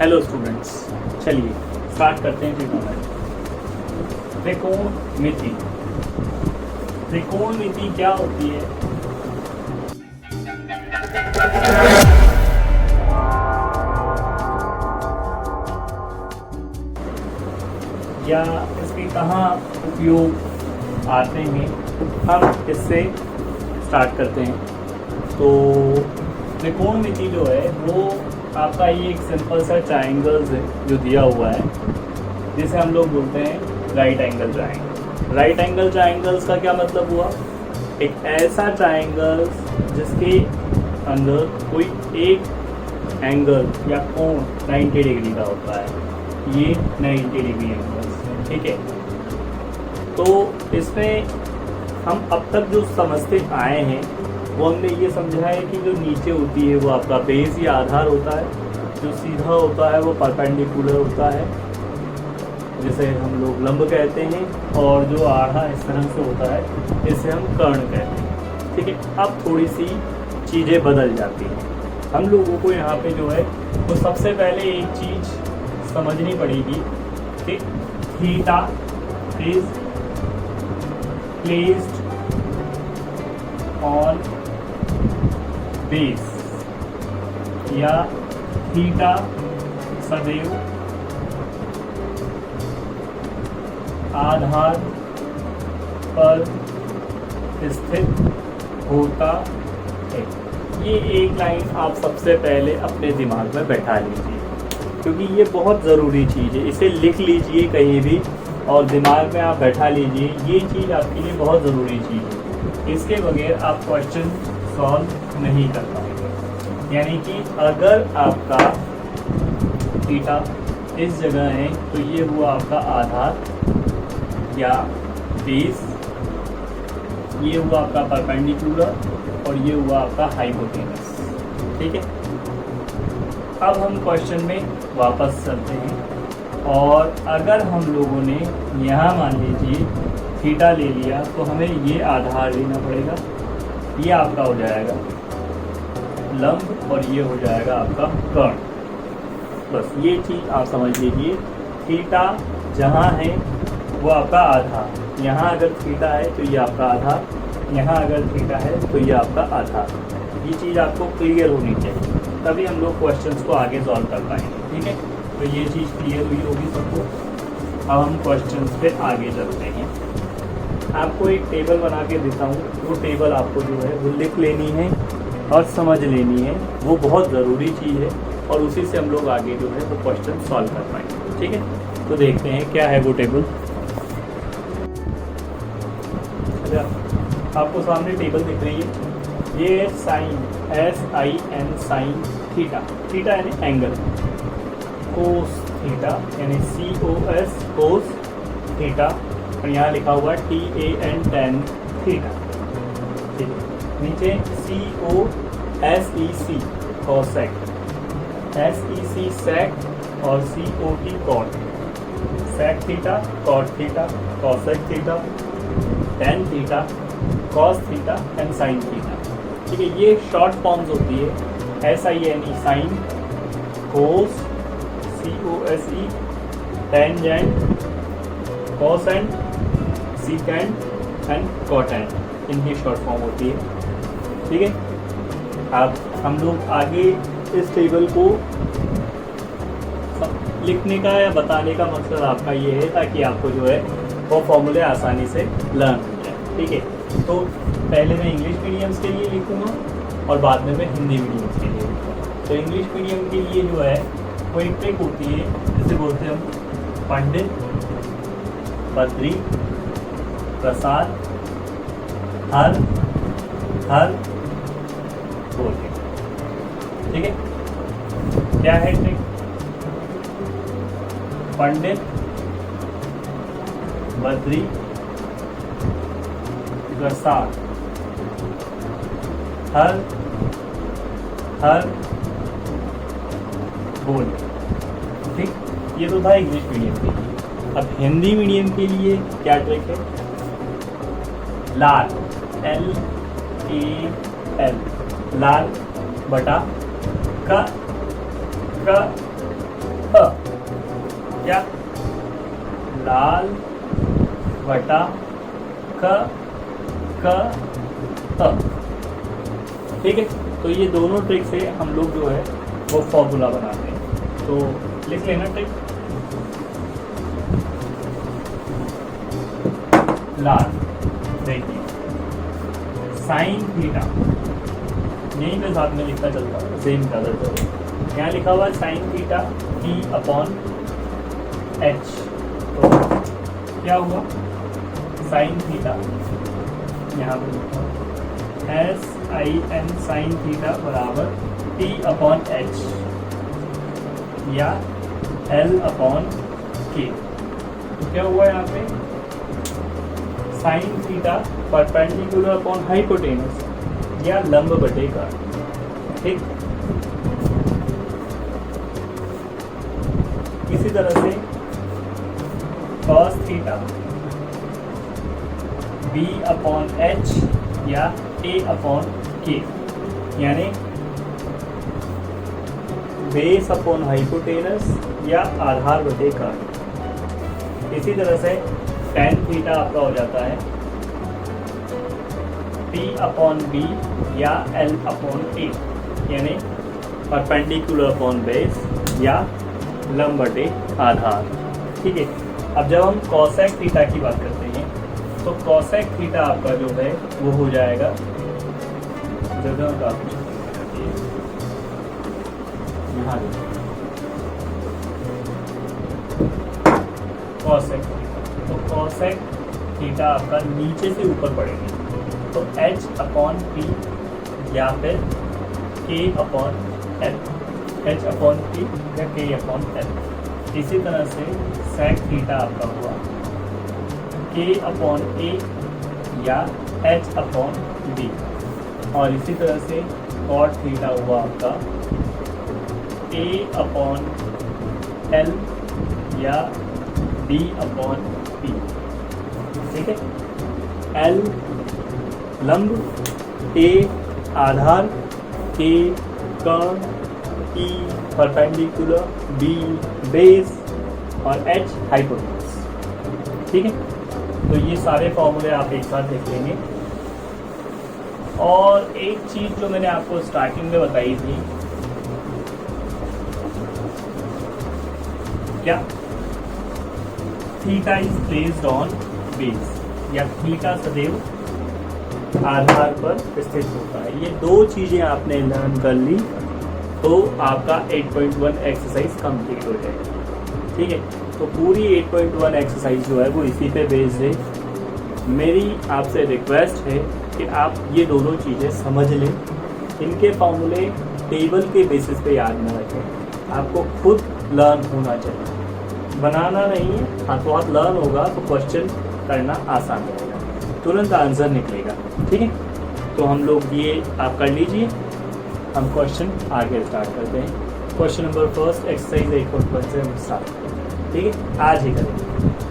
Hello students, चलिए start करते हैं ट्रिग्नोमेट्री। त्रिकोणमिति। त्रिकोणमिति क्या होती है? या इसके कहाँ उपयोग आते हैं, हम इससे स्टार्ट करते हैं। तो त्रिकोणमिति जो है वो आपका ये एक सिंपल सा ट्रायंगल्स है जो दिया हुआ है, जिसे हम लोग बोलते हैं right angle triangle. Right angle triangles का क्या मतलब हुआ? एक ऐसा ट्रायंगल्स जिसके अंदर कोई एक एंगल या कोण 90 डिग्री का होता है। ये 90 डिग्री एंगल्स, ठीक है। तो इसमें हम अब तक जो समझते आए हैं वो हमने ये समझा है कि जो नीचे होती है वो आपका बेस या आधार होता है, जो सीधा होता है वो परपेंडिकुलर होता है जिसे हम लोग लंब कहते हैं, और जो आधा इस तरह से होता है इसे हम कर्ण कहते हैं, ठीक है। अब थोड़ी सी चीज़ें बदल जाती हैं। हम लोगों को यहाँ पे जो है तो सबसे पहले एक चीज़ समझनी पड़ेगी कि theta is placed on base, या थीटा सदैव आधार पर स्थित होता है। ये एक लाइन आप सबसे पहले अपने दिमाग में बैठा लीजिए, क्योंकि ये बहुत ज़रूरी चीज़ है। इसे लिख लीजिए कहीं भी और दिमाग में आप बैठा लीजिए, ये चीज़ आपके लिए बहुत ज़रूरी चीज़ है। इसके बगैर आप क्वेश्चन सॉल्व नहीं कर पाएंगे। यानी कि अगर आपका थीटा इस जगह है तो ये हुआ आपका आधार या बेस, ये हुआ आपका परपेंडिकुलर और ये हुआ आपका हाइपोटेनस, ठीक है। अब हम क्वेश्चन में वापस चलते हैं, और अगर हम लोगों ने यहाँ मान लीजिए थीटा ले लिया तो हमें ये आधार लेना पड़ेगा। ये आपका हो जाएगा लंब और ये हो जाएगा आपका कर्ण। बस ये चीज़ आप समझ लीजिए, थीटा जहाँ है वो आपका आधार, यहाँ अगर थीटा है तो ये आपका आधार, यहाँ अगर थीटा है तो ये आपका आधार। ये चीज़ आपको क्लियर होनी चाहिए, तभी हम लोग क्वेश्चंस को आगे सॉल्व कर पाएंगे, ठीक है। तो ये चीज़ क्लियर हुई होगी सबको। अब हम क्वेश्चंस पे आगे चलते हैं। आपको एक टेबल बना के देता हूँ, वो टेबल आपको जो है वो लिख लेनी है और समझ लेनी है, वो बहुत ज़रूरी चीज़ है, और उसी से हम लोग आगे जो है वो क्वेश्चन सॉल्व कर पाएंगे, ठीक है। तो देखते हैं क्या है वो टेबल। अच्छा, आपको सामने टेबल दिख रही है, ये sine SIN sine theta. Theta यानी एंगल, कोस थीटा यानी COS कोस थीटा, और यहाँ लिखा हुआ TAN टैन थीटा, ठीक है। नीचे COSEC कोसेक, SEC सेक और COT cot. Sec theta, cot theta, cosec theta, tan theta, cos theta and sine theta, ठीक है। ये शॉर्ट फॉर्म्स होती है SINE sine, cos, COSE tangent, cosecant, secant and cotangent, इनकी शॉर्ट फॉर्म होती है, ठीक है। अब हम लोग आगे इस टेबल को लिखने का या बताने का मकसद आपका ये है ताकि आपको जो है वो फॉर्मूले आसानी से लर्न हो जाए, ठीक है। तो पहले मैं इंग्लिश मीडियम्स के लिए लिखूँगा और बाद में मैं हिंदी मीडियम्स के लिए लिखूँगा। तो इंग्लिश मीडियम के लिए जो है वो एक ट्रिक होती है, जिसे बोलते हैं हम पंडित, बद्री, प्रसाद, हर, हर बोलते, ठीक है। क्या है ट्रिक? पंडित, बद्री, प्रसाद, हर, हर बोल, ठीक। ये तो था इंग्लिश मीडियम के लिए। अब हिंदी मीडियम के लिए क्या ट्रिक है? लाल, LAL, लाल बटा क क्या लाल बटा क त। ठीक है, तो ये दोनों ट्रिक से हम लोग जो है वो फॉर्मूला बनाते हैं। तो लिख लेना ट्रिक। लाल, देखिए साइन थीटा, यहीं पे साथ में लिखना चलता है, सेम कलर तो यहाँ लिखा हुआ है sine theta P upon H। तो क्या हुआ, साइन थीटा यहाँ पे लिखा SIN साइन थीटा बराबर P अपॉन H या L अपॉन K। तो क्या हुआ यहाँ पे, sine theta perpendicular upon hypotenuse या लंब बटे का। ठीक, इसी तरह से cos theta B upon H या A अपॉन K, यानी बेस अपॉन हाइपोटेनस या आधार बटे का। इसी तरह से tan थीटा आपका हो जाता है P अपॉन B या L अपॉन A, यानी परपेंडिकुलर अपॉन बेस या लंब बटे आधार। ठीक है, अब जब हम कॉसेक थीटा की बात करते हैं तो कॉसेक थीटा आपका जो है वो हो जाएगा, जगह काफी यहाँ कॉसेक थीटा, तो कॉसेक थीटा आपका नीचे से ऊपर पड़ेगी, तो H अपॉन P या फिर K upon L, H upon P या K अपॉन L। इसी तरह से सेक थीटा आपका हुआ K अपॉन A या H अपॉन B, और इसी तरह से कॉट थीटा हुआ आपका A अपॉन L या B अपॉन P। ठीक है, L लंब, A Aadhaar, K curve, E perpendicular, B base और H हाइपोटेनस। ठीक है, तो ये सारे फॉर्मूले आप एक साथ देख लेंगे। और एक चीज जो मैंने आपको स्टार्टिंग में बताई थी, क्या theta is placed on base, या थीटा सदैव आधार पर स्थित होता है। ये दो चीजें आपने लर्न कर ली तो आपका 8.1 एक्सरसाइज कंप्लीट हो जाएगी। ठीक है, तो पूरी 8.1 एक्सरसाइज जो है वो इसी पे बेस्ड है। मेरी आपसे रिक्वेस्ट है कि आप ये दोनों चीज़ें समझ लें। इनके फॉर्मूले टेबल के बेसिस पे याद न रखें, आपको खुद लर्न होना चाहिए, बनाना नहीं है। हाथों हाथ लर्न होगा तो क्वेश्चन करना आसान रहेगा, तुरंत आंसर निकलेगा। ठीक है, तो हम लोग ये आप कर लीजिए, हम क्वेश्चन आगे स्टार्ट करते हैं। क्वेश्चन नंबर फर्स्ट एक्सरसाइज 8.1 से हम स्टार्ट करते हैं। ठीक है, आज ही करेंगे।